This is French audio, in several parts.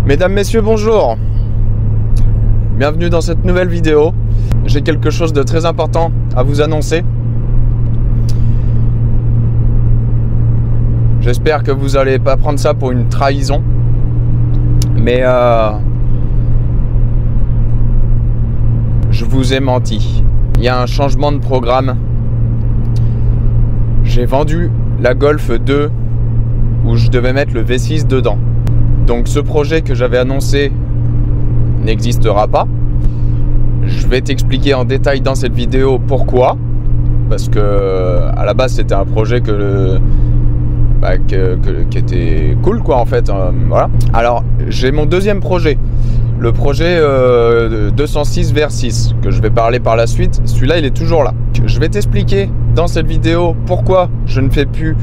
Mesdames, messieurs, bonjour. Bienvenue dans cette nouvelle vidéo. J'ai quelque chose de très important à vous annoncer. J'espère que vous n'allez pas prendre ça pour une trahison. Mais je vous ai menti. Il y a un changement de programme. J'ai vendu la Golf 2 où je devais mettre le V6 dedans. Donc ce projet que j'avais annoncé n'existera pas. Je vais t'expliquer en détail dans cette vidéo pourquoi. Parce que à la base c'était un projet qui était cool quoi en fait. Voilà. Alors j'ai mon deuxième projet. Le projet 206 V6 que je vais parler par la suite. Celui-là il est toujours là. Je vais t'expliquer dans cette vidéo pourquoi je ne fais plus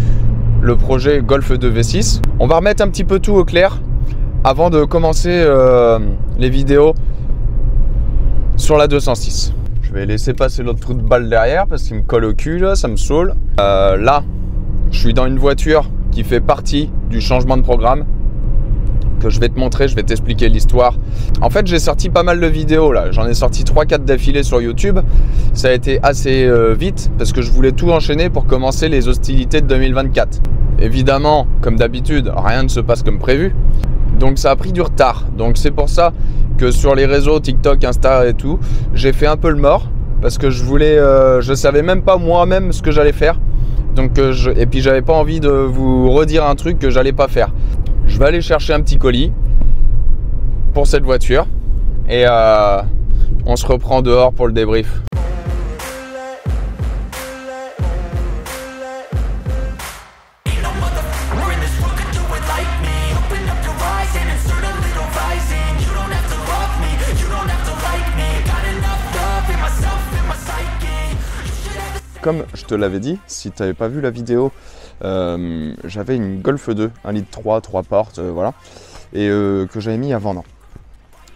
le projet Golf 2 V6. On va remettre un petit peu tout au clair avant de commencer les vidéos sur la 206. Je vais laisser passer l'autre trou de balle derrière parce qu'il me colle au cul là, ça me saoule. Là, je suis dans une voiture qui fait partie du changement de programme que je vais te montrer, je vais t'expliquer l'histoire. En fait, j'ai sorti pas mal de vidéos là, j'en ai sorti 3-4 d'affilée sur YouTube. Ça a été assez vite parce que je voulais tout enchaîner pour commencer les hostilités de 2024. Évidemment, comme d'habitude, rien ne se passe comme prévu. Donc ça a pris du retard. Donc c'est pour ça que sur les réseaux TikTok, Insta et tout, j'ai fait un peu le mort parce que je savais même pas moi-même ce que j'allais faire. Donc et puis j'avais pas envie de vous redire un truc que j'allais pas faire. Je vais aller chercher un petit colis pour cette voiture et on se reprend dehors pour le débrief. Comme je te l'avais dit, si tu n'avais pas vu la vidéo, j'avais une Golf 2, 1,3 litre, 3 portes, voilà, et que j'avais mis à vendre.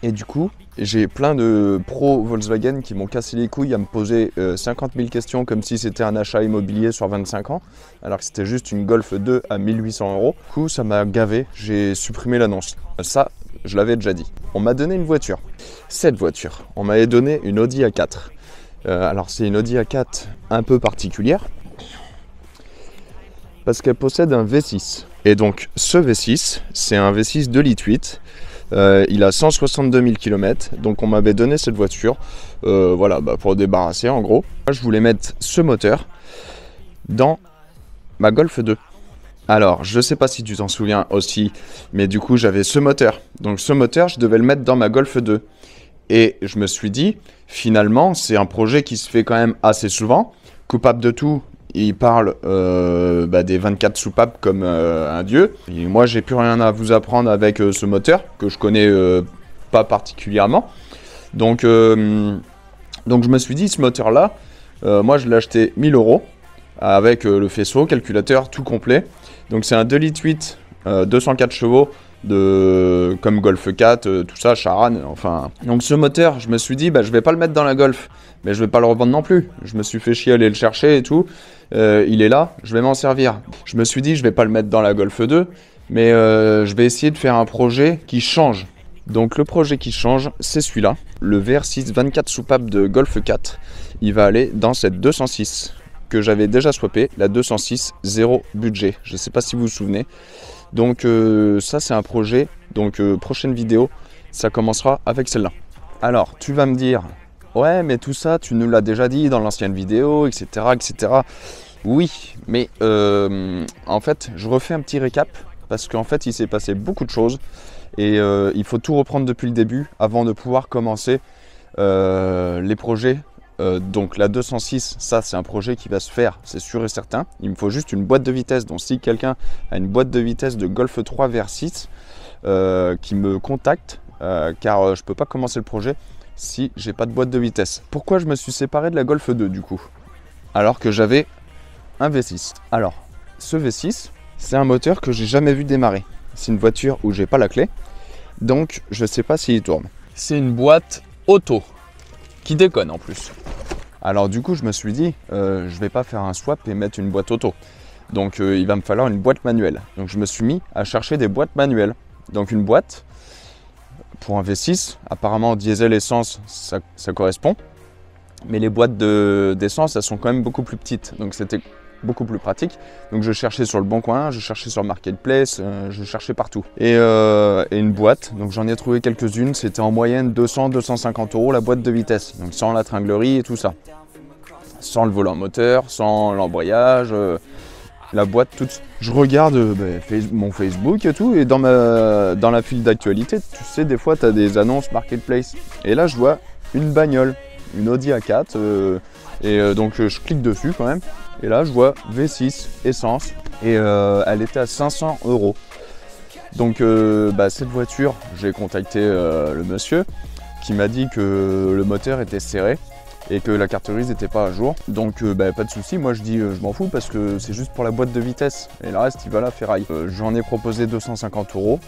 Et du coup, j'ai plein de pros Volkswagen qui m'ont cassé les couilles à me poser 50 000 questions comme si c'était un achat immobilier sur 25 ans, alors que c'était juste une Golf 2 à 1 800 €. Du coup, ça m'a gavé, j'ai supprimé l'annonce. Ça, je l'avais déjà dit. On m'a donné une voiture. Cette voiture, on m'avait donné une Audi A4. Alors c'est une Audi A4 un peu particulière parce qu'elle possède un V6 et donc ce V6 c'est un V6 2,8 litres. Il a 162 000 km, donc on m'avait donné cette voiture voilà, pour débarrasser en gros. Moi, je voulais mettre ce moteur dans ma Golf 2. Alors je sais pas si tu t'en souviens aussi, mais du coup j'avais ce moteur, donc ce moteur je devais le mettre dans ma Golf 2. Et je me suis dit, finalement, c'est un projet qui se fait quand même assez souvent. Coupable de tout, il parle des 24 soupapes comme un dieu. Et moi, j'ai plus rien à vous apprendre avec ce moteur, que je connais pas particulièrement. Donc je me suis dit, ce moteur-là, moi, je l'ai acheté 1 000 € avec le faisceau, calculateur, tout complet. Donc c'est un 2,8 litres, 204 chevaux. Comme Golf 4, tout ça, Charan, enfin. Donc ce moteur, je me suis dit, je vais pas le mettre dans la Golf, mais je vais pas le revendre non plus. Je me suis fait chier à aller le chercher et tout. Il est là, je vais m'en servir. Je me suis dit, je vais pas le mettre dans la Golf 2, mais je vais essayer de faire un projet qui change. Donc le projet qui change, c'est celui-là. Le VR6 24 soupapes de Golf 4, il va aller dans cette 206 que j'avais déjà swappé, la 206 0 budget. Je sais pas si vous vous souvenez. Donc ça c'est un projet, donc prochaine vidéo, ça commencera avec celle-là. Alors tu vas me dire, ouais mais tout ça tu nous l'as déjà dit dans l'ancienne vidéo, etc. etc. Oui, mais en fait je refais un petit récap parce qu'en fait il s'est passé beaucoup de choses et il faut tout reprendre depuis le début avant de pouvoir commencer les projets. Donc la 206, ça c'est un projet qui va se faire, c'est sûr et certain. Il me faut juste une boîte de vitesse. Donc si quelqu'un a une boîte de vitesse de Golf 3 VR6 qui me contacte, car je peux pas commencer le projet si j'ai pas de boîte de vitesse. Pourquoi je me suis séparé de la Golf 2 du coup, alors que j'avais un V6? Alors ce V6, c'est un moteur que j'ai jamais vu démarrer. C'est une voiture où j'ai pas la clé, donc je sais pas s'il tourne. C'est une boîte auto qui déconne en plus. Alors du coup je me suis dit je vais pas faire un swap et mettre une boîte auto. Donc il va me falloir une boîte manuelle. Donc je me suis mis à chercher des boîtes manuelles. Donc une boîte pour un V6. Apparemment diesel essence ça correspond. Mais les boîtes d'essence elles sont quand même beaucoup plus petites. Donc c'était beaucoup plus pratique. Donc je cherchais sur le Bon Coin, je cherchais sur Marketplace, je cherchais partout. Et une boîte, donc j'en ai trouvé quelques-unes, c'était en moyenne 200-250 € la boîte de vitesse. Donc sans la tringlerie et tout ça. Sans le volant moteur, sans l'embrayage, la boîte toute. Je regarde mon Facebook et tout, et dans la file d'actualité, tu sais, des fois tu as des annonces Marketplace. Et là je vois une bagnole, une Audi A4, donc je clique dessus quand même. Et là, je vois V6 essence et elle était à 500 €. Donc cette voiture, j'ai contacté le monsieur qui m'a dit que le moteur était serré et que la carte grise n'était pas à jour. Donc pas de souci, moi je dis je m'en fous parce que c'est juste pour la boîte de vitesse et le reste il va à la ferraille. J'en ai proposé 250 €,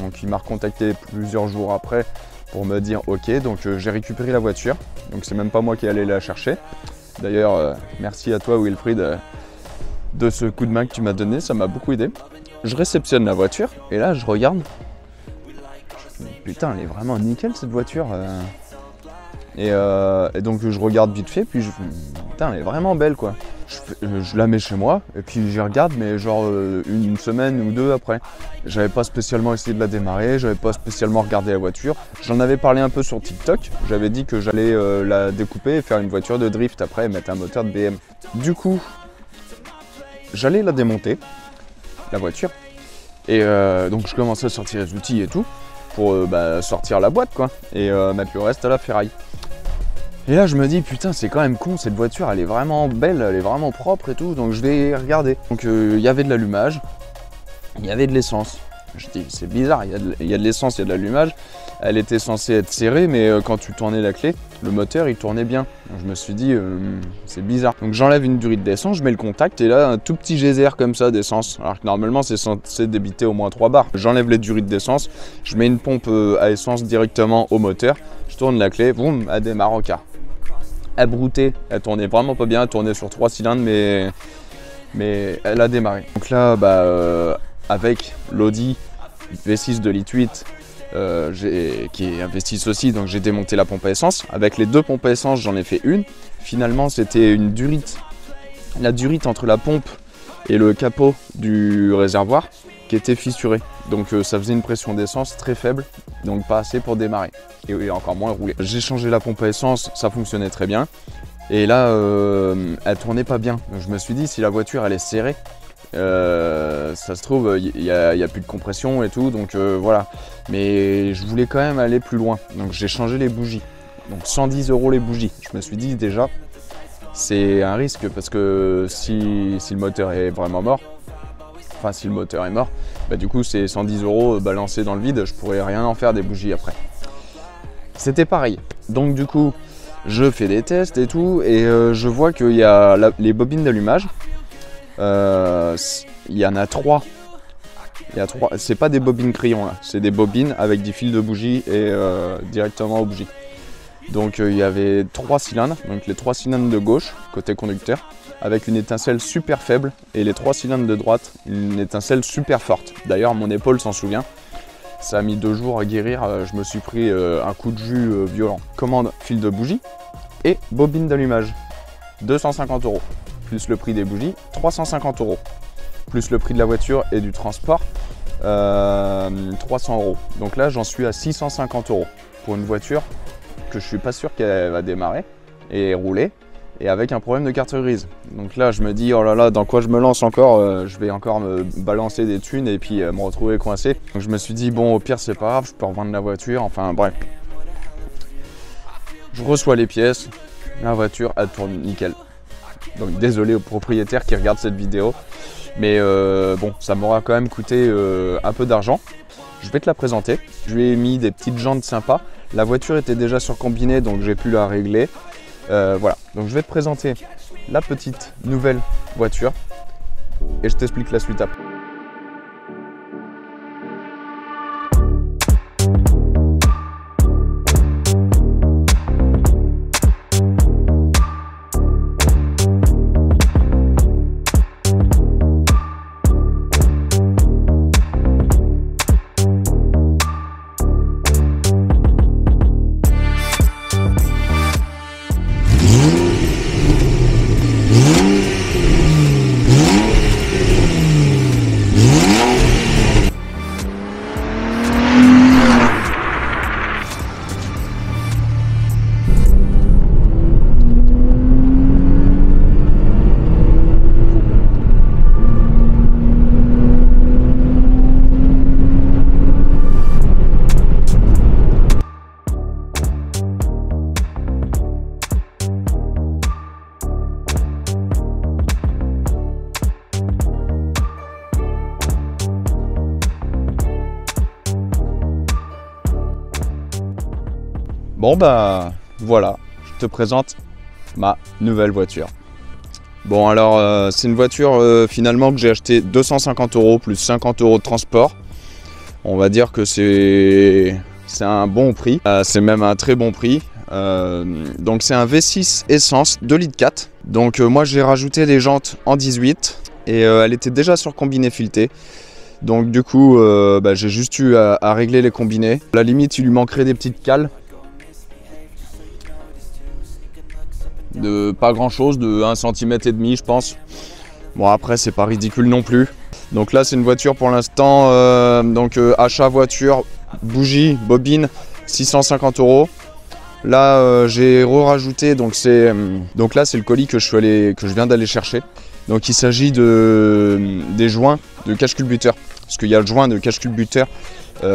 donc il m'a recontacté plusieurs jours après pour me dire ok, donc j'ai récupéré la voiture, donc c'est même pas moi qui allais la chercher. D'ailleurs, merci à toi Wilfried de ce coup de main que tu m'as donné, ça m'a beaucoup aidé. Je réceptionne la voiture et là je regarde. Putain, elle est vraiment nickel cette voiture. Et donc je regarde vite fait, puis putain, elle est vraiment belle quoi. Je la mets chez moi et puis j'y regarde, mais genre une semaine ou deux après. J'avais pas spécialement essayé de la démarrer, j'avais pas spécialement regardé la voiture. J'en avais parlé un peu sur TikTok, j'avais dit que j'allais la découper et faire une voiture de drift après et mettre un moteur de BM. Du coup, j'allais la démonter, la voiture, et donc je commençais à sortir les outils et tout pour sortir la boîte quoi, et mettre le reste à la ferraille. Et là je me dis putain, c'est quand même con, cette voiture elle est vraiment belle, elle est vraiment propre et tout, donc je vais regarder. Donc il y avait de l'allumage, il y avait de l'essence. Je dis c'est bizarre, il y a de l'essence, il y a de l'allumage. Elle était censée être serrée, mais quand tu tournais la clé, le moteur il tournait bien. Donc je me suis dit c'est bizarre. Donc j'enlève une durite d'essence, je mets le contact et là un tout petit geyser comme ça d'essence. Alors que normalement c'est censé débiter au moins 3 bars. J'enlève les durites d'essence, je mets une pompe à essence directement au moteur, je tourne la clé, boum, elle démarre au quart. Elle broutait, elle tournait vraiment pas bien, elle tournait sur 3 cylindres mais elle a démarré. Donc là avec l'Audi V6 de litre 8 qui est un V6 aussi, donc j'ai démonté la pompe à essence. Avec les deux pompes à essence j'en ai fait une. Finalement c'était une durite, la durite entre la pompe et le capot du réservoir qui était fissurée. Donc ça faisait une pression d'essence très faible, donc pas assez pour démarrer et encore moins rouler. J'ai changé la pompe à essence, ça fonctionnait très bien. Et là elle tournait pas bien. Donc je me suis dit si la voiture elle est serrée, ça se trouve il y a plus de compression et tout, donc voilà. Mais je voulais quand même aller plus loin, donc j'ai changé les bougies. Donc 110 € les bougies. Je me suis dit déjà c'est un risque parce que si le moteur est vraiment mort, enfin si le moteur est mort, du coup c'est 110 € balancés dans le vide, je pourrais rien en faire des bougies après. C'était pareil. Donc du coup je fais des tests et tout, et je vois qu'il y a les bobines d'allumage. Il y en a 3. C'est pas des bobines crayon là, c'est des bobines avec des fils de bougie et directement aux bougies. Donc il y avait 3 cylindres, donc les 3 cylindres de gauche, côté conducteur, avec une étincelle super faible, et les 3 cylindres de droite, une étincelle super forte. D'ailleurs mon épaule s'en souvient, ça a mis 2 jours à guérir, je me suis pris un coup de jus violent. Commande fil de bougie et bobine d'allumage, 250 €, plus le prix des bougies, 350 €, plus le prix de la voiture et du transport, 300 €. Donc là j'en suis à 650 € pour une voiture que je suis pas sûr qu'elle va démarrer et rouler, et avec un problème de carte grise. Donc là je me dis oh là là, dans quoi je me lance encore, je vais encore me balancer des thunes et puis me retrouver coincé. Donc je me suis dit bon, au pire c'est pas grave, je peux revendre la voiture, enfin bref. Je reçois les pièces, la voiture elle tourne nickel. Donc désolé aux propriétaires qui regardent cette vidéo, mais bon, ça m'aura quand même coûté un peu d'argent. Je vais te la présenter. Je lui ai mis des petites jantes sympas. La voiture était déjà surcombinée, donc j'ai pu la régler. Voilà, donc je vais te présenter la petite nouvelle voiture et je t'explique la suite après. Bon bah voilà, je te présente ma nouvelle voiture. Bon alors c'est une voiture finalement que j'ai acheté 250 € plus 50 € de transport. On va dire que c'est un bon prix, c'est même un très bon prix. Donc c'est un V6 essence 2,4 litres. Donc moi j'ai rajouté des jantes en 18 et elle était déjà sur combiné fileté. Donc du coup j'ai juste eu à régler les combinés. À la limite il lui manquerait des petites cales. De pas grand chose, de 1,5 cm je pense. Bon après c'est pas ridicule non plus. Donc là c'est une voiture pour l'instant, achat voiture, bougie, bobine, 650 €. Là j'ai rajouté, donc là c'est le colis que je viens d'aller chercher. Donc il s'agit des joints de cache-culbuteur. Parce qu'il y a le joint de cache-culbuteur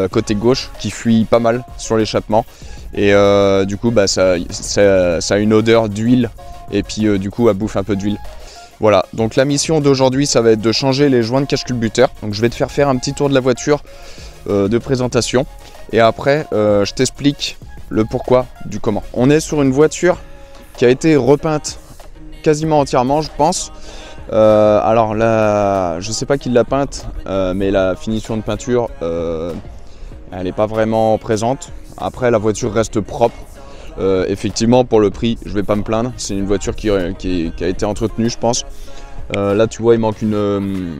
côté gauche qui fuit pas mal sur l'échappement. Et du coup ça a une odeur d'huile et puis du coup elle bouffe un peu d'huile. Voilà, donc la mission d'aujourd'hui ça va être de changer les joints de cache-culbuteur. Donc je vais te faire un petit tour de la voiture de présentation et après je t'explique le pourquoi du comment. On est sur une voiture qui a été repeinte quasiment entièrement je pense. Alors là, je sais pas qui l'a peinte, mais la finition de peinture elle n'est pas vraiment présente. Après la voiture reste propre. Effectivement pour le prix je vais pas me plaindre. C'est une voiture qui a été entretenue je pense. Là tu vois il manque le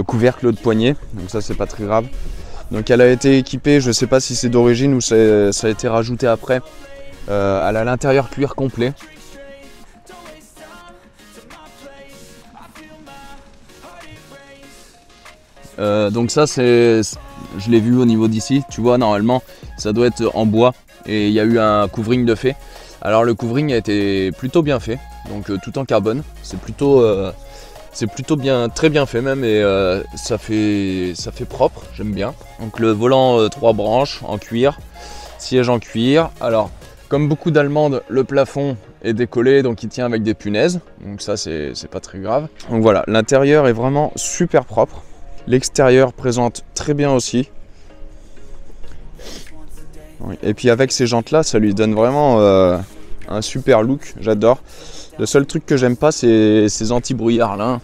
couvercle de poignée. Donc ça c'est pas très grave. Donc elle a été équipée, je sais pas si c'est d'origine ou ça a été rajouté après. Elle a l'intérieur cuir complet. Donc ça je l'ai vu au niveau d'ici, tu vois normalement ça doit être en bois et il y a eu un covering de fait. Alors le covering a été plutôt bien fait, donc tout en carbone, c'est plutôt bien, très bien fait même et ça fait propre, j'aime bien. Donc le volant 3 branches en cuir, siège en cuir. Alors comme beaucoup d'allemandes, le plafond est décollé donc il tient avec des punaises, donc ça c'est pas très grave. Donc voilà, l'intérieur est vraiment super propre. L'extérieur présente très bien aussi. Et puis avec ces jantes là, ça lui donne vraiment un super look, j'adore. Le seul truc que j'aime pas c'est ces anti-brouillard là.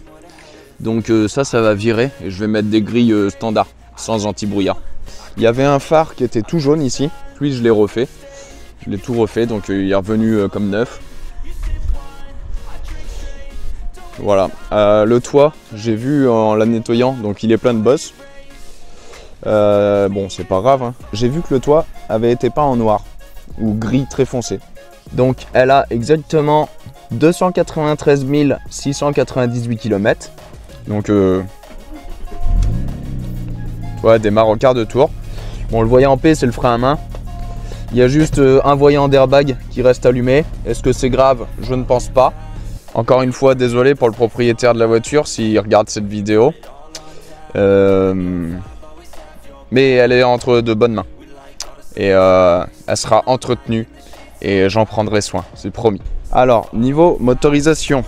Donc ça va virer et je vais mettre des grilles standards, sans anti-brouillard. Il y avait un phare qui était tout jaune ici, puis je l'ai refait. Je l'ai tout refait, donc il est revenu comme neuf. Voilà, le toit, j'ai vu en la nettoyant, donc il est plein de bosses. Bon, c'est pas grave, hein. J'ai vu que le toit avait été peint en noir, ou gris très foncé. Donc elle a exactement 293 698 km. Donc, ouais, démarre au quart de tour. Bon, le voyant en P, c'est le frein à main. Il y a juste un voyant d'airbag qui reste allumé. Est-ce que c'est grave? Je ne pense pas. Encore une fois, désolé pour le propriétaire de la voiture s'il regarde cette vidéo. Mais elle est entre de bonnes mains. Et elle sera entretenue. Et j'en prendrai soin, c'est promis. Alors, niveau motorisation.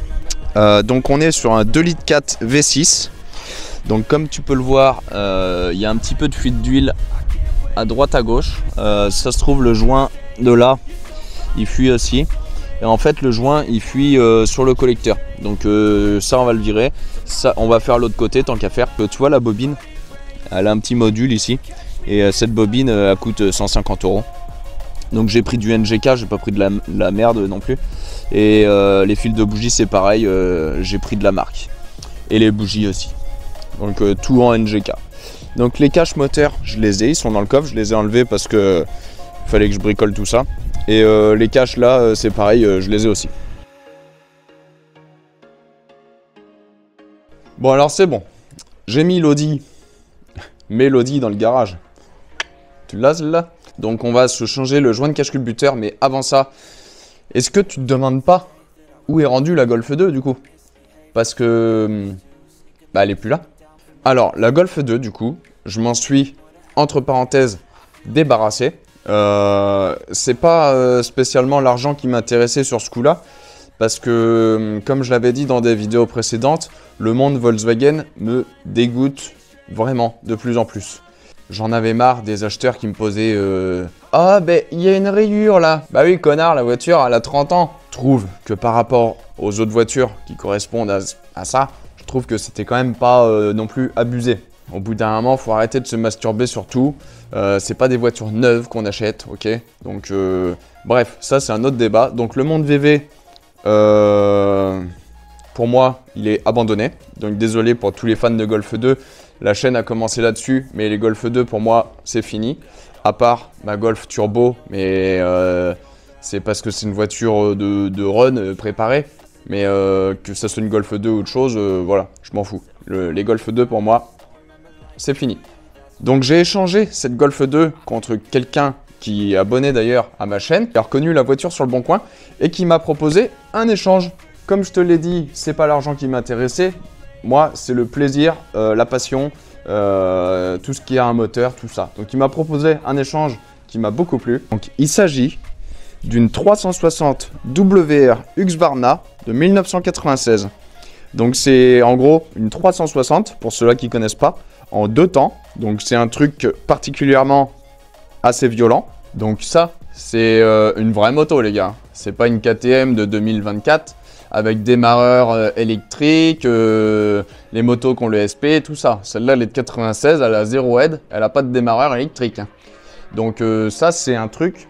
Donc on est sur un 2,4 litres V6. Donc comme tu peux le voir, il y a un petit peu de fuite d'huile à droite à gauche. Ça se trouve le joint de là, il fuit aussi. Et en fait le joint il fuit sur le collecteur. Donc ça on va le virer. Ça on va faire l'autre côté tant qu'à faire. Tu vois la bobine, elle a un petit module ici. Et cette bobine elle coûte 150 €. Donc j'ai pris du NGK, j'ai pas pris de la merde non plus. Et les fils de bougies c'est pareil, j'ai pris de la marque. Et les bougies aussi. Donc tout en NGK. Donc les caches moteurs, je les ai, ils sont dans le coffre, je les ai enlevés parce que fallait que je bricole tout ça. Et les caches là, c'est pareil, je les ai aussi. Bon alors c'est bon, j'ai mis l'Audi, Mélodie dans le garage. Tu l'as celle-là? Donc on va se changer le joint de cache-culbuteur, mais avant ça, est-ce que tu te demandes pas où est rendue la Golf 2 du coup? Parce que elle est plus là. Alors la Golf 2 du coup, je m'en suis entre parenthèses débarrassé. C'est pas spécialement l'argent qui m'intéressait sur ce coup-là, parce que comme je l'avais dit dans des vidéos précédentes, le monde Volkswagen me dégoûte vraiment de plus en plus. J'en avais marre des acheteurs qui me posaient ah ben il y a une rayure là. Bah oui connard, la voiture elle a 30 ans. Je trouve que par rapport aux autres voitures qui correspondent à ça, je trouve que c'était quand même pas non plus abusé. Au bout d'un moment, faut arrêter de se masturber sur tout. C'est pas des voitures neuves qu'on achète, ok? Donc bref, ça c'est un autre débat. Donc le monde VV, pour moi, il est abandonné. Donc désolé pour tous les fans de Golf 2. La chaîne a commencé là-dessus, mais les Golf 2 pour moi, c'est fini. À part ma Golf Turbo, mais c'est parce que c'est une voiture de run préparée. Mais que ça soit une Golf 2 ou autre chose, voilà, je m'en fous. Les Golf 2 pour moi, c'est fini. Donc j'ai échangé cette Golf 2 contre quelqu'un qui est abonné d'ailleurs à ma chaîne, qui a reconnu la voiture sur le bon coin et qui m'a proposé un échange. Comme je te l'ai dit, c'est pas l'argent qui m'intéressait. Moi, c'est le plaisir, la passion, tout ce qui a un moteur, tout ça. Donc il m'a proposé un échange qui m'a beaucoup plu. Donc il s'agit d'une 360 WR Husqvarna de 1996. Donc c'est en gros une 360, pour ceux-là qui ne connaissent pas, en 2 temps. Donc c'est un truc particulièrement assez violent. Donc ça, c'est une vraie moto les gars. C'est pas une KTM de 2024 avec démarreur électrique, les motos qui ont le SP, tout ça. Celle-là, elle est de 96, elle a 0 aide, elle n'a pas de démarreur électrique. Donc ça, c'est un truc,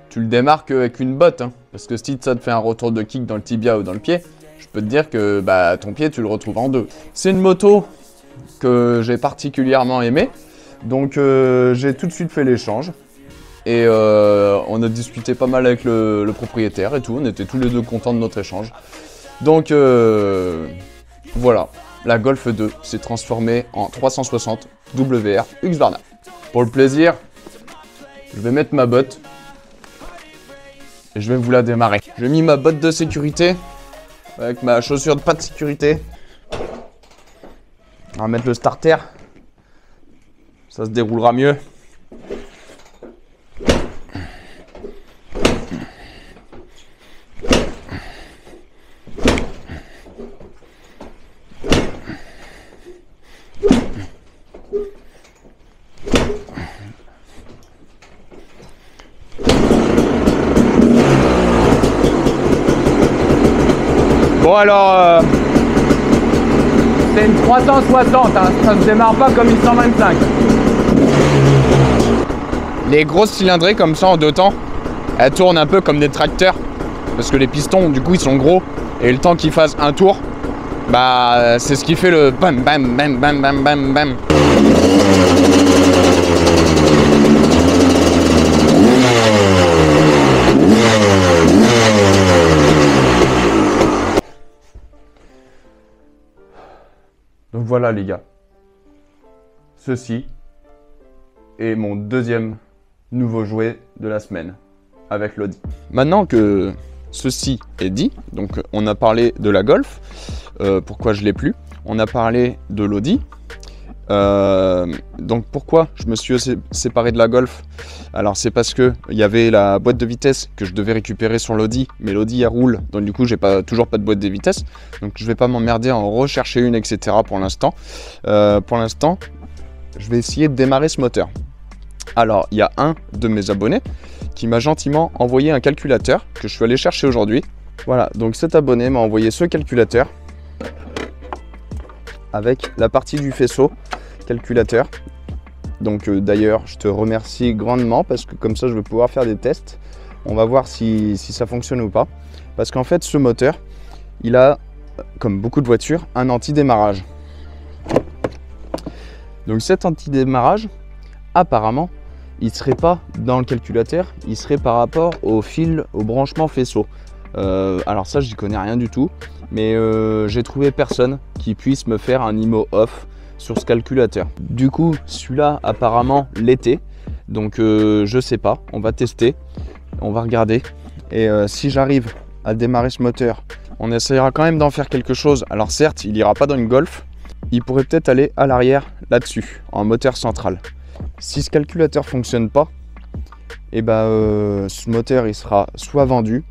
tu le démarres avec une botte. Parce que si ça te fait un retour de kick dans le tibia ou dans le pied, je peux te dire que bah, ton pied, tu le retrouves en 2. C'est une moto que j'ai particulièrement aimée. Donc j'ai tout de suite fait l'échange. Et on a discuté pas mal avec le propriétaire et tout. On était tous les deux contents de notre échange. Donc voilà, la Golf 2 s'est transformée en 360 WR Husqvarna. Pour le plaisir, je vais mettre ma botte et je vais vous la démarrer. J'ai mis ma botte de sécurité avec ma chaussure de pas de sécurité. On va mettre le starter. Ça se déroulera mieux. Bon alors, c'est une 360, hein, ça ne démarre pas comme une 125. Les grosses cylindrées comme ça en 2 temps, elles tournent un peu comme des tracteurs. Parce que les pistons du coup ils sont gros et le temps qu'ils fassent un tour, bah c'est ce qui fait le bam bam bam bam bam bam bam. Donc voilà les gars, ceci est mon deuxième nouveau jouet de la semaine avec l'Audi. Maintenant que ceci est dit, donc on a parlé de la Golf, pourquoi je l'ai plus, on a parlé de l'Audi. Donc pourquoi je me suis séparé de la Golf? Alors c'est parce que il y avait la boîte de vitesse que je devais récupérer sur l'Audi, mais l'Audi elle roule, donc du coup j'ai toujours pas de boîte de vitesse, donc je vais pas m'emmerder à en rechercher une, etc. Pour l'instant, je vais essayer de démarrer ce moteur. Alors il y a un de mes abonnés qui m'a gentiment envoyé un calculateur que je suis allé chercher aujourd'hui. Voilà, donc cet abonné m'a envoyé ce calculateur avec la partie du faisceau calculateur. Donc d'ailleurs je te remercie grandement parce que comme ça je vais pouvoir faire des tests. On va voir si ça fonctionne ou pas. Parce qu'en fait ce moteur, il a, comme beaucoup de voitures, un anti-démarrage. Donc cet anti-démarrage, apparemment, il ne serait pas dans le calculateur, il serait par rapport au fil, au branchement faisceau. Alors ça j'y connais rien du tout, mais j'ai trouvé personne qui puisse me faire un IMO off sur ce calculateur. Du coup celui-là apparemment l'était, donc je sais pas, on va tester, on va regarder, et si j'arrive à démarrer ce moteur, on essayera quand même d'en faire quelque chose. Alors certes il ira pas dans une Golf, il pourrait peut-être aller à l'arrière là-dessus, en moteur central. Si ce calculateur fonctionne pas, et ce moteur il sera soit vendu,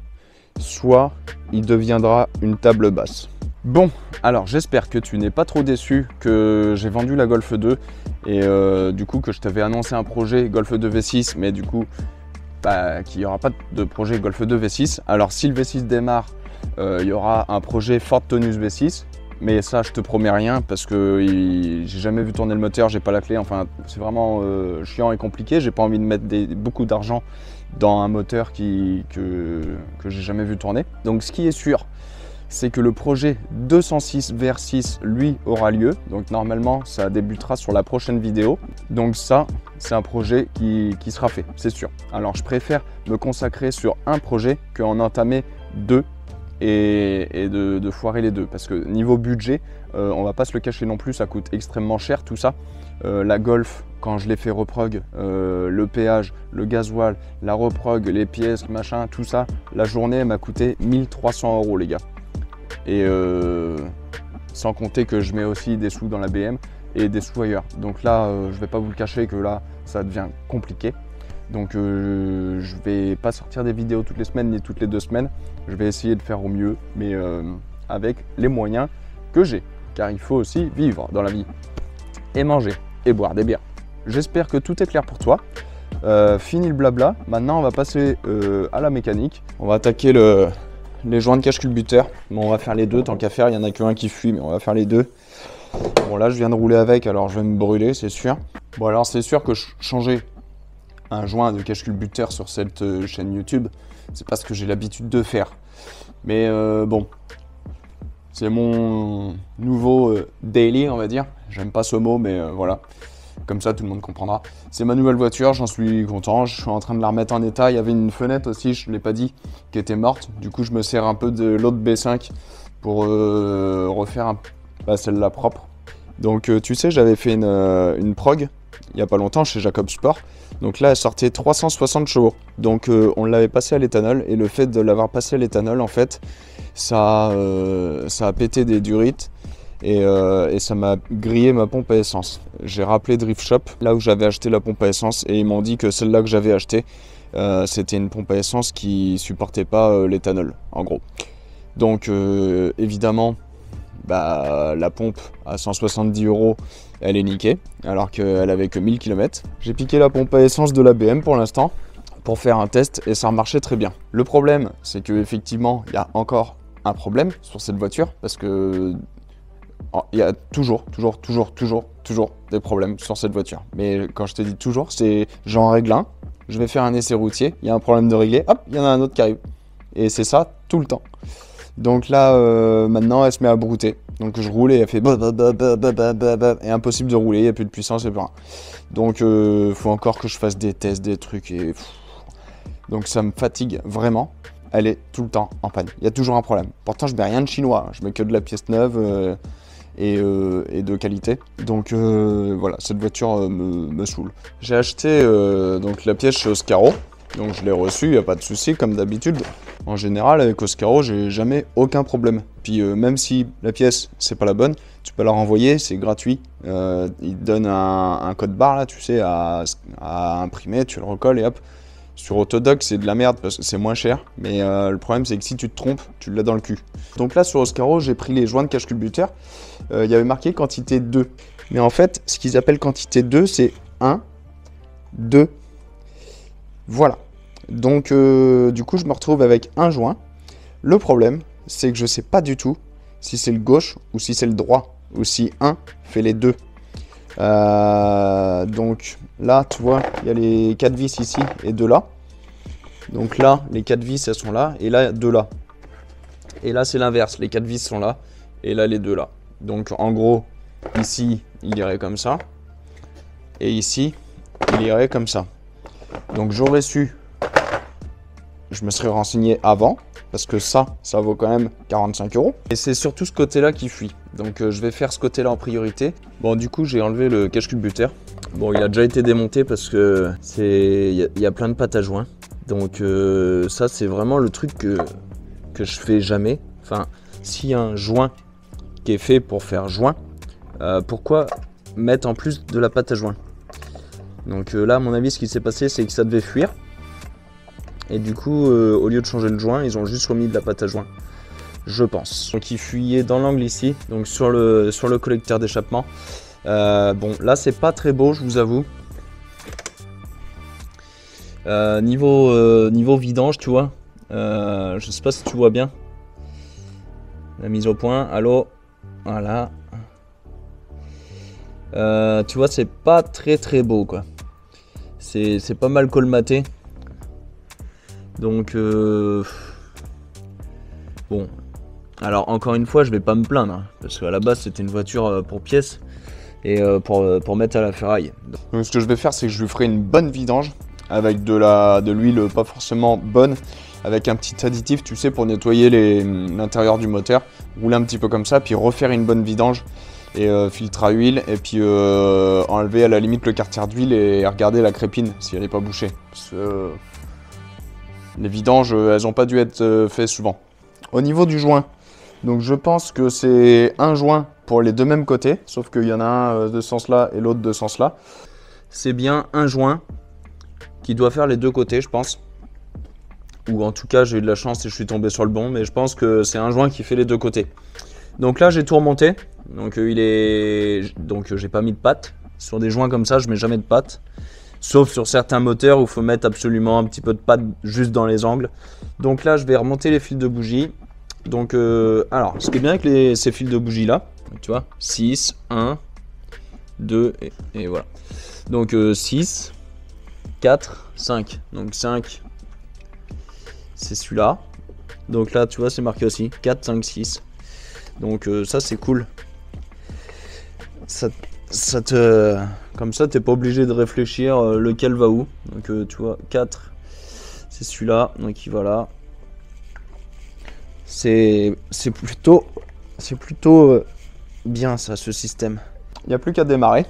soit il deviendra une table basse. Bon, alors j'espère que tu n'es pas trop déçu que j'ai vendu la Golf 2 Et du coup que je t'avais annoncé un projet Golf 2 V6, mais du coup qu'il n'y aura pas de projet Golf 2 V6. Alors si le V6 démarre, il y aura un projet Ford Taunus V6, mais ça je te promets rien parce que j'ai jamais vu tourner le moteur, j'ai pas la clé, enfin c'est vraiment chiant et compliqué. J'ai pas envie de mettre beaucoup d'argent dans un moteur que j'ai jamais vu tourner. Donc ce qui est sûr, c'est que le projet 206 VR6 lui aura lieu. Donc normalement ça débutera sur la prochaine vidéo. Donc ça c'est un projet qui sera fait, c'est sûr. Alors je préfère me consacrer sur un projet qu'en entamer deux et de foirer les deux. Parce que niveau budget, on va pas se le cacher non plus, ça coûte extrêmement cher tout ça. La Golf, quand je l'ai fait reprog, le péage, le gasoil, la reprog, les pièces, machin, tout ça, la journée m'a coûté 1300 € les gars. Et sans compter que je mets aussi des sous dans la BM et des sous ailleurs. Donc là, je vais pas vous le cacher que là, ça devient compliqué. Donc je vais pas sortir des vidéos toutes les semaines ni toutes les 2 semaines. Je vais essayer de faire au mieux, mais avec les moyens que j'ai. Car il faut aussi vivre dans la vie et manger et boire des bières. J'espère que tout est clair pour toi. Fini le blabla, maintenant on va passer à la mécanique. On va attaquer les joints de cache-culbuteur. Bon, on va faire les deux, tant qu'à faire, il n'y en a qu'un qui fuit, mais on va faire les deux. Bon là je viens de rouler avec, alors je vais me brûler, c'est sûr. Bon alors c'est sûr que changer un joint de cache-culbuteur sur cette chaîne YouTube, c'est pas ce que j'ai l'habitude de faire. Mais bon, c'est mon nouveau daily, on va dire. J'aime pas ce mot, mais voilà. Comme ça, tout le monde comprendra. C'est ma nouvelle voiture, j'en suis content. Je suis en train de la remettre en état. Il y avait une fenêtre aussi, je ne l'ai pas dit, qui était morte. Du coup, je me sers un peu de l'autre B5 pour refaire celle-là propre. Donc, tu sais, j'avais fait une prog il n'y a pas longtemps chez Jacob Sport. Donc là, elle sortait 360 chevaux. Donc, on l'avait passé à l'éthanol. Et le fait de l'avoir passé à l'éthanol, en fait, ça a pété des durites. Et ça m'a grillé ma pompe à essence. J'ai rappelé Drift Shop, là où j'avais acheté la pompe à essence, et ils m'ont dit que celle-là que j'avais achetée, c'était une pompe à essence qui supportait pas l'éthanol, en gros. Donc évidemment, la pompe à 170 €, elle est niquée, alors qu'elle avait que 1000 km. J'ai piqué la pompe à essence de la BM pour l'instant, pour faire un test, et ça marchait très bien. Le problème, c'est qu'effectivement, il y a encore un problème sur cette voiture, parce que il y a toujours des problèmes sur cette voiture. Mais quand je te dis toujours, c'est j'en règle un, je vais faire un essai routier, il y a un problème de régler, hop, il y en a un autre qui arrive. Et c'est ça tout le temps. Donc là, maintenant, elle se met à brouter. Donc je roule et elle fait et impossible de rouler, il n'y a plus de puissance et plus rien. Donc faut encore que je fasse des tests, des trucs et donc ça me fatigue vraiment. Elle est tout le temps en panne. Il y a toujours un problème. Pourtant, je mets rien de chinois, je mets que de la pièce neuve. Et de qualité. Donc voilà, cette voiture me saoule. J'ai acheté donc la pièce chez Oscaro, donc je l'ai reçue, il n'y a pas de souci comme d'habitude. En général avec Oscaro, j'ai jamais aucun problème. Puis même si la pièce c'est pas la bonne, tu peux la renvoyer, c'est gratuit. Ils te donnent un code barre là, tu sais, à imprimer, tu le recolles et hop. Sur Autodoc, c'est de la merde parce que c'est moins cher, mais le problème c'est que si tu te trompes, tu l'as dans le cul. Donc là sur Oscaro, j'ai pris les joints de cache-culbuteur. Il y avait marqué quantité 2. Mais en fait, ce qu'ils appellent quantité 2, c'est 1, 2. Voilà. Donc du coup, je me retrouve avec un joint. Le problème, c'est que je ne sais pas du tout si c'est le gauche ou si c'est le droit, ou si un fait les deux. Donc là, tu vois, il y a les 4 vis ici et 2 là. Donc là, les 4 vis, elles sont là, et là, 2 là. Et là, c'est l'inverse, les 4 vis sont là, et là, les 2 là. Donc en gros, ici, il irait comme ça, et ici, il irait comme ça. Donc j'aurais su, je me serais renseigné avant, parce que ça vaut quand même 45 €. Et c'est surtout ce côté-là qui fuit. Donc je vais faire ce côté-là en priorité. Bon, du coup, j'ai enlevé le cache-culbuteur. Bon, il a déjà été démonté parce que il y a plein de pattes à joints. Donc ça, c'est vraiment le truc que je fais jamais. Enfin, s'il y a un joint qui est fait pour faire joint, pourquoi mettre en plus de la patte à joint? Donc là, à mon avis, ce qui s'est passé, c'est que ça devait fuir. Et du coup, au lieu de changer le joint, ils ont juste remis de la pâte à joint, je pense. Donc il fuyait dans l'angle ici, donc sur le collecteur d'échappement. Bon, là, c'est pas très beau, je vous avoue. Niveau vidange, tu vois. Je sais pas si tu vois bien. La mise au point. Allô? Voilà. Tu vois, c'est pas très beau, quoi. C'est pas mal colmaté. Donc, bon. Alors, encore une fois, je vais pas me plaindre. Hein, parce qu'à la base, c'était une voiture pour pièces. Et pour mettre à la ferraille. Donc ce que je vais faire, c'est que je lui ferai une bonne vidange avec de l'huile pas forcément bonne, avec un petit additif, tu sais, pour nettoyer l'intérieur du moteur, rouler un petit peu comme ça, puis refaire une bonne vidange et filtre à huile, et puis enlever à la limite le quartier d'huile et regarder la crépine si elle n'est pas bouchée. Parce que les vidanges, elles n'ont pas dû être faites souvent. Au niveau du joint, donc je pense que c'est un joint pour les deux mêmes côtés, sauf qu'il y en a un de ce sens-là et l'autre de ce sens-là. C'est bien un joint qui doit faire les deux côtés, je pense. Ou en tout cas, j'ai eu de la chance et je suis tombé sur le bon, mais je pense que c'est un joint qui fait les deux côtés. Donc là, j'ai tout remonté. Donc j'ai pas mis de patte. Sur des joints comme ça, je mets jamais de patte. Sauf sur certains moteurs où il faut mettre absolument un petit peu de patte juste dans les angles. Donc là, je vais remonter les fils de bougie. Donc, alors, ce qui est bien avec ces fils de bougie là, tu vois, 6, 1, 2 et voilà. Donc 6, 4, 5. Donc 5, c'est celui-là. Donc là, tu vois, c'est marqué aussi 4, 5, 6. Donc ça, c'est cool. Comme ça, t'es pas obligé de réfléchir lequel va où. Donc tu vois, 4, c'est celui-là. Donc il va là. C'est plutôt bien ça, ce système. Il n'y a plus qu'à démarrer.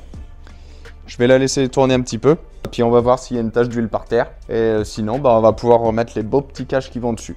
Je vais la laisser tourner un petit peu. Puis on va voir s'il y a une tache d'huile par terre. Et sinon, bah, on va pouvoir remettre les beaux petits caches qui vont dessus.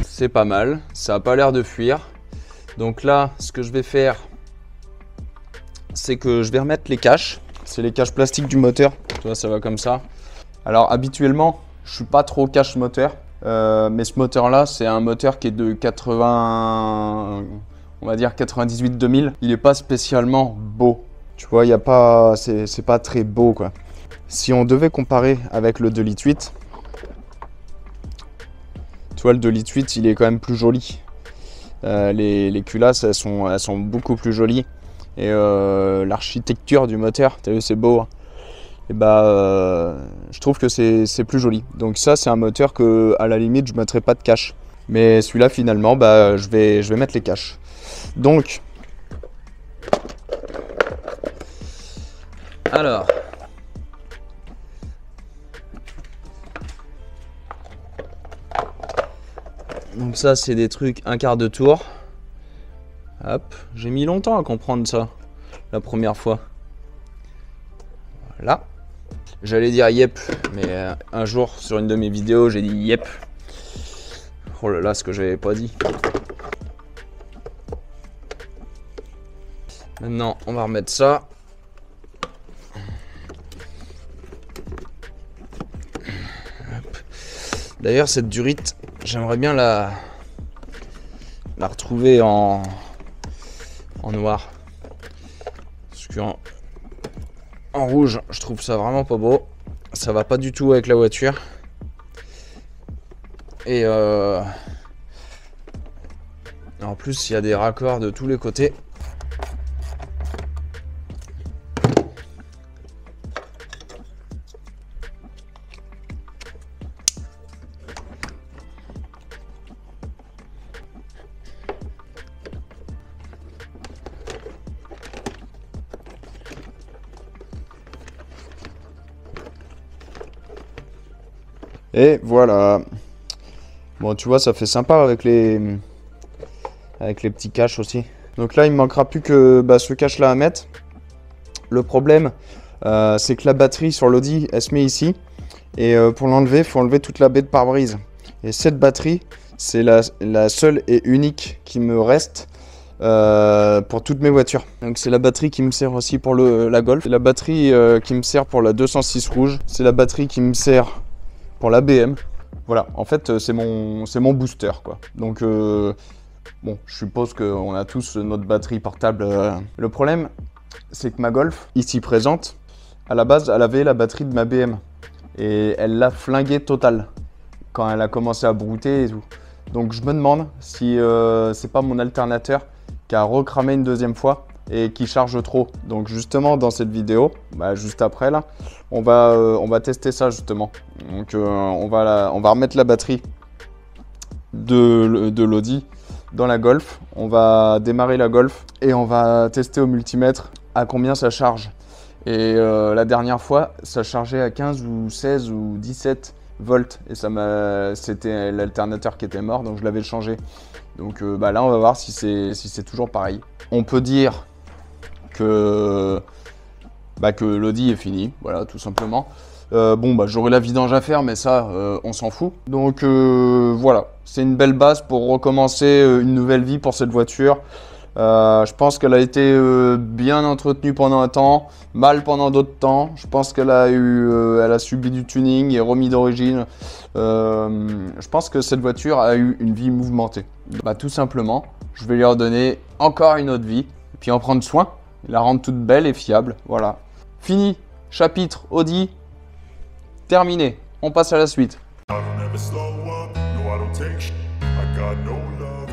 C'est pas mal, ça a pas l'air de fuir. Donc là, ce que je vais faire, c'est que je vais remettre les caches. C'est les caches plastiques du moteur. Tu vois, ça va comme ça. Alors habituellement, je suis pas trop cache moteur. Mais ce moteur-là, c'est un moteur qui est de 80, on va dire 98-2000. Il n'est pas spécialement beau. Tu vois, il y a pas, c'est pas très beau, quoi. Si on devait comparer avec le 2,8 litres, tu vois, le 2,8 litres, il est quand même plus joli. Les culasses, elles sont beaucoup plus jolies. Et l'architecture du moteur, tu as vu, c'est beau. Hein. Et bah, je trouve que c'est plus joli. Donc ça, c'est un moteur que, à la limite, je ne mettrais pas de cache. Mais celui-là, finalement, bah, je vais mettre les caches. Donc, alors, donc ça, c'est des trucs un quart de tour. Hop, j'ai mis longtemps à comprendre ça, la première fois. Voilà. J'allais dire yep, mais un jour, sur une de mes vidéos, j'ai dit yep. Oh là là, ce que j'avais pas dit. Maintenant, on va remettre ça. D'ailleurs, cette durite, j'aimerais bien la retrouver en noir. Parce qu'en rouge, je trouve ça vraiment pas beau. Ça va pas du tout avec la voiture. Et en plus, il y a des raccords de tous les côtés. et voilà. Bon, tu vois, ça fait sympa avec les petits caches aussi. Donc là, il me manquera plus que ce cache là à mettre. Le problème, c'est que la batterie sur l'Audi, elle se met ici. Et pour l'enlever, il faut enlever toute la baie de pare-brise. Et cette batterie, c'est la seule et unique qui me reste pour toutes mes voitures. Donc c'est la batterie qui me sert aussi pour la Golf. C'est la batterie qui me sert pour la 206 rouge. C'est la batterie qui me sert pour la BM. Voilà, en fait, c'est mon booster, quoi. Donc, bon, je suppose qu'on a tous notre batterie portable. Le problème, c'est que ma Golf, ici présente, à la base, elle avait la batterie de ma BM. Et elle l'a flinguée totale quand elle a commencé à brouter et tout. Donc, je me demande si c'est pas mon alternateur qui a recramé une deuxième fois et qui charge trop. Donc, justement, dans cette vidéo, juste après, là, on va tester ça, justement. Donc, on va remettre la batterie de l'Audi dans la Golf. On va démarrer la Golf et on va tester au multimètre à combien ça charge. Et la dernière fois, ça chargeait à 15 ou 16 ou 17 volts. Et c'était l'alternateur qui était mort, donc je l'avais changé. Donc là, on va voir si c'est toujours pareil. On peut dire que l'Audi est fini, voilà, tout simplement. J'aurai la vidange à faire, mais ça, on s'en fout. Donc voilà, c'est une belle base pour recommencer une nouvelle vie pour cette voiture. Je pense qu'elle a été bien entretenue pendant un temps, mal pendant d'autres temps. Je pense qu'elle a subi du tuning et remis d'origine. Je pense que cette voiture a eu une vie mouvementée. Tout simplement, je vais lui redonner encore une autre vie, et puis en prendre soin, et la rendre toute belle et fiable. Voilà. Fini, chapitre Audi, terminé. On passe à la suite. I don't ever slow up, no I don't take sh**. I got no love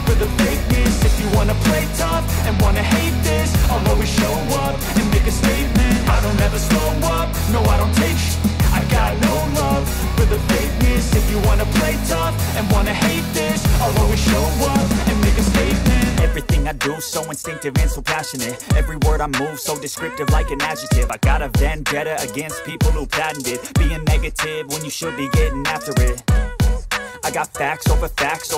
for the fakeness. If you wanna play tough and wanna hate this, I'll always show up and make a statement. I don't ever slow up, no I don't take sh**. I got no love for the fakeness. If you wanna play tough and wanna hate this, I'll always show up and make a statement. Everything I do so instinctive and so passionate. Every word I move so descriptive like an adjective. I got a vendetta against people who patented being negative when you should be getting after it. I got facts over tracks,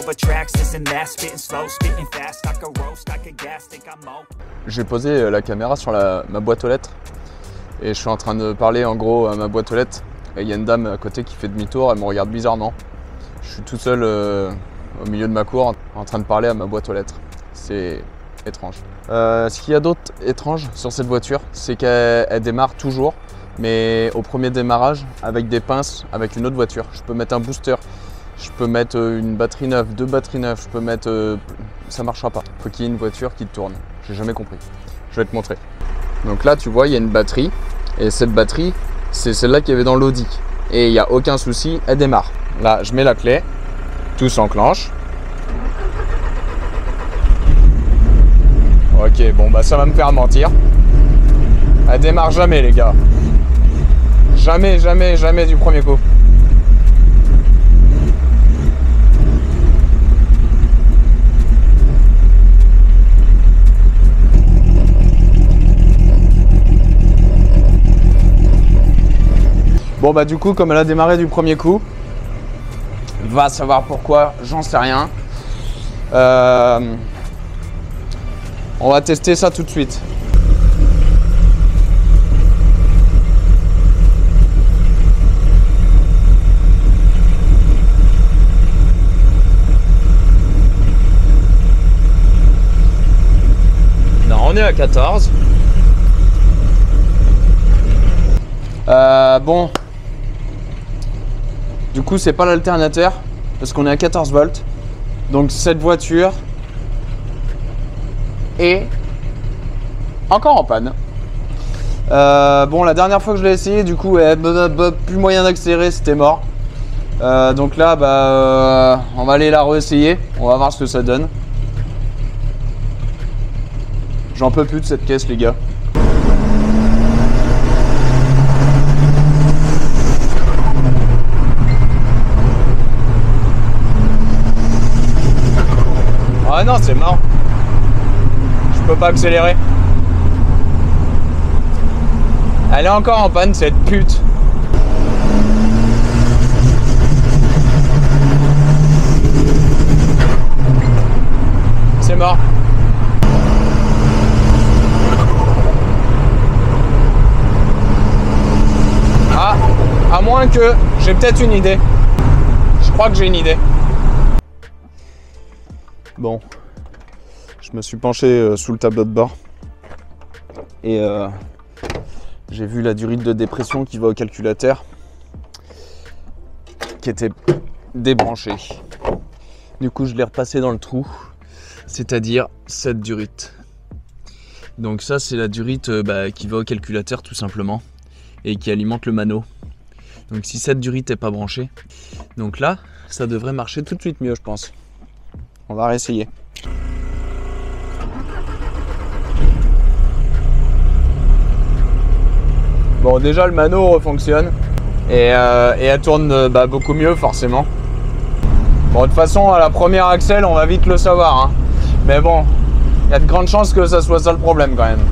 this and that, spitting slow, spitting fast. I could roast, I could gas, think I'm all. J'ai posé la caméra sur ma boîte aux lettres et je suis en train de parler en gros à ma boîte aux lettres. Et il y a une dame à côté qui fait demi-tour, elle me regarde bizarrement. Je suis tout seul au milieu de ma cour en train de parler à ma boîte aux lettres. C'est étrange. Ce qu'il y a d'autre étrange sur cette voiture, c'est qu'elle démarre toujours, mais au premier démarrage avec des pinces avec une autre voiture. Je peux mettre un booster, je peux mettre une batterie neuve, 2 batteries neuves, je peux mettre... ça marchera pas. Faut qu'il y ait une voiture qui tourne. J'ai jamais compris. Je vais te montrer. Donc là, tu vois, il y a une batterie, et cette batterie, c'est celle-là qu'il y avait dans l'Audi. Et il n'y a aucun souci, elle démarre. Là, je mets la clé, tout s'enclenche. Ok, bon ça va me faire mentir. Elle démarre jamais, les gars. Jamais, jamais, jamais du premier coup. Bon du coup, comme elle a démarré du premier coup, va savoir pourquoi, j'en sais rien. On va tester ça tout de suite. Non, on est à 14. Bon. Du coup, c'est pas l'alternateur parce qu'on est à 14 volts. Donc cette voiture est encore en panne. Bon, la dernière fois que je l'ai essayé, du coup, plus moyen d'accélérer, c'était mort. Donc là, on va aller la réessayer. On va voir ce que ça donne. J'en peux plus de cette caisse, les gars. Ah non, c'est mort. Je peux pas accélérer. Elle est encore en panne cette pute. C'est mort. Ah, à moins que j'ai peut-être une idée. Je crois que j'ai une idée. Bon, je me suis penché sous le tableau de bord et j'ai vu la durite de dépression qui va au calculateur qui était débranchée. Du coup, je l'ai repassé dans le trou, c'est-à-dire cette durite. Donc ça, c'est la durite qui va au calculateur tout simplement et qui alimente le mano. Donc si cette durite n'est pas branchée, donc là, ça devrait marcher tout de suite mieux, je pense. On va réessayer. Bon, déjà le mano refonctionne et elle tourne beaucoup mieux forcément. Bon, de toute façon, à la première accel, on va vite le savoir, hein. Mais bon, il y a de grandes chances que ça soit ça le problème quand même.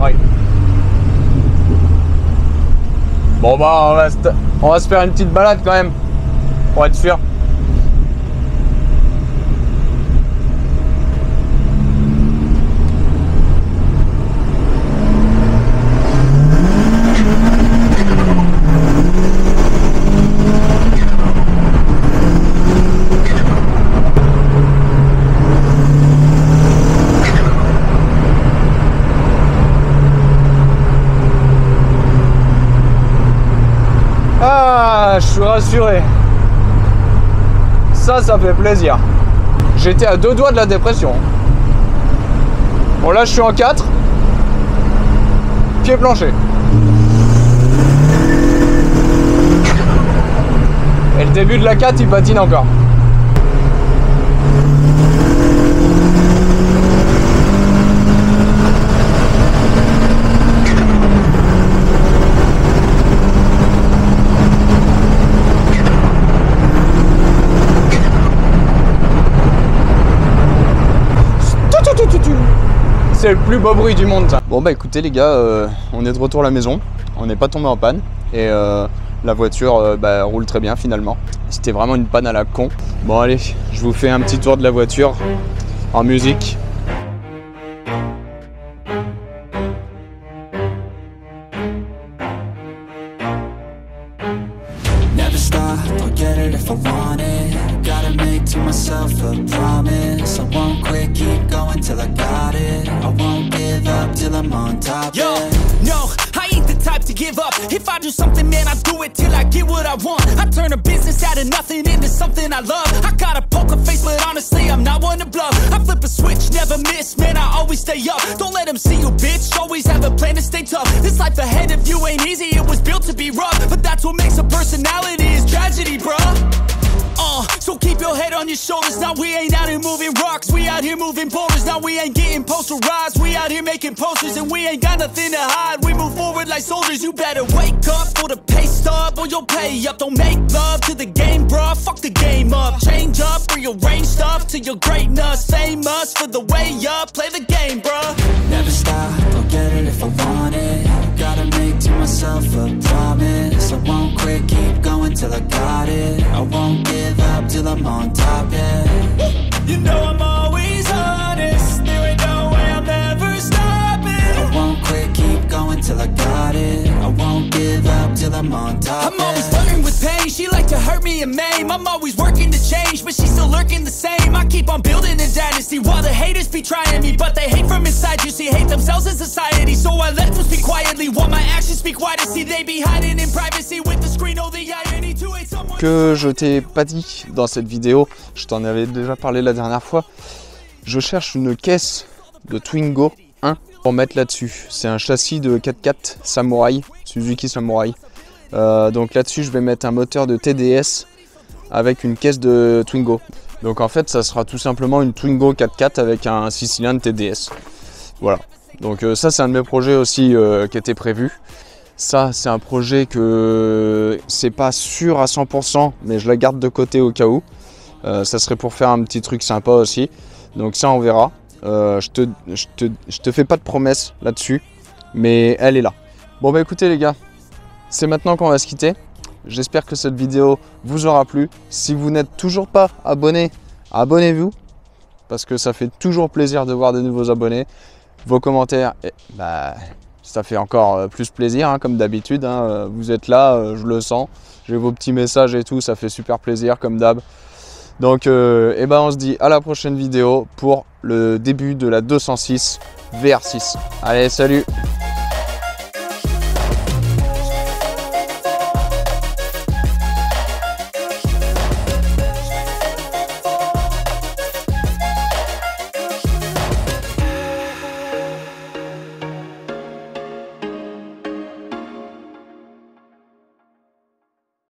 Oui. Bon on va se faire une petite balade quand même, pour être sûr. Je suis rassuré. Ça fait plaisir. J'étais à 2 doigts de la dépression. Bon, là je suis en 4. Pied plancher. Et le début de la 4 il patine encore. C'est le plus beau bruit du monde, ça. Bon bah écoutez les gars, on est de retour à la maison. On n'est pas tombé en panne et la voiture roule très bien finalement. C'était vraiment une panne à la con. Bon allez, je vous fais un petit tour de la voiture en musique. Never stop, I'll get it if I want it. Gotta make to myself a promise. I won't quit, keep going till I got it. I won't give up till I'm on top. Yo, no, I ain't the type to give up. If I do something, man, I do it till I get what I want. I turn a business out of nothing into something I love. I got a poker face, but honestly, I'm not one to bluff. I flip a switch, never miss, man, I always stay up. Don't let them see you, bitch, always have a plan to stay tough. This life ahead of you ain't easy, it was built to be rough. But that's what makes a personality, is tragedy, bruh. So keep your head on your shoulders. Now we ain't out here moving rocks, we out here moving boulders. Now we ain't getting posterized, we out here making posters. And we ain't got nothing to hide, we move forward like soldiers. You better wake up for the pay stub or you'll pay up. Don't make love to the game, bruh, fuck the game up. Change up, rearrange stuff to your greatness. Famous for the way up, play the game, bruh. Never stop, I'll get it if I want it. Gotta make to myself a promise. I won't quit, keep going till I got it. I won't give up till I'm on top, yeah. You know I'm always honest, there ain't no way I'm ever stopping. I won't quit, keep going till I got it. I won't give up till I'm on top, I'm always flirting with pain, she like to hurt me and maim. I'm always working to change, but she's still lurking the same. I keep on building a dynasty while the haters be trying me. But they hate from inside, you see, hate themselves in society. So I let them speak quietly while my actions speak wider. See, they be hiding in privacy with the screen, oh the irony to hate someone. Que je t'ai pas dit dans cette vidéo, je t'en avais déjà parlé la dernière fois. Je cherche une caisse de Twingo 1 pour mettre là-dessus. C'est un châssis de 4x4 Samurai, Suzuki Samurai. Donc là-dessus, je vais mettre un moteur de TDS avec une caisse de Twingo. Donc en fait, ça sera tout simplement une Twingo 4x4 avec un 6 cylindres TDS. Voilà. Donc ça, c'est un de mes projets aussi qui était prévu. Ça, c'est un projet que c'est pas sûr à 100%, mais je la garde de côté au cas où. Ça serait pour faire un petit truc sympa aussi. Donc ça, on verra. Je te fais pas de promesses là-dessus, mais elle est là. Bon bah écoutez les gars, c'est maintenant qu'on va se quitter. J'espère que cette vidéo vous aura plu. Si vous n'êtes toujours pas abonné, abonnez-vous, parce que ça fait toujours plaisir de voir de nouveaux abonnés. Vos commentaires, ça fait encore plus plaisir, hein, comme d'habitude. Hein. Vous êtes là, je le sens. J'ai vos petits messages et tout, ça fait super plaisir comme d'hab. Donc on se dit à la prochaine vidéo pour le début de la 206 VR6. Allez, salut!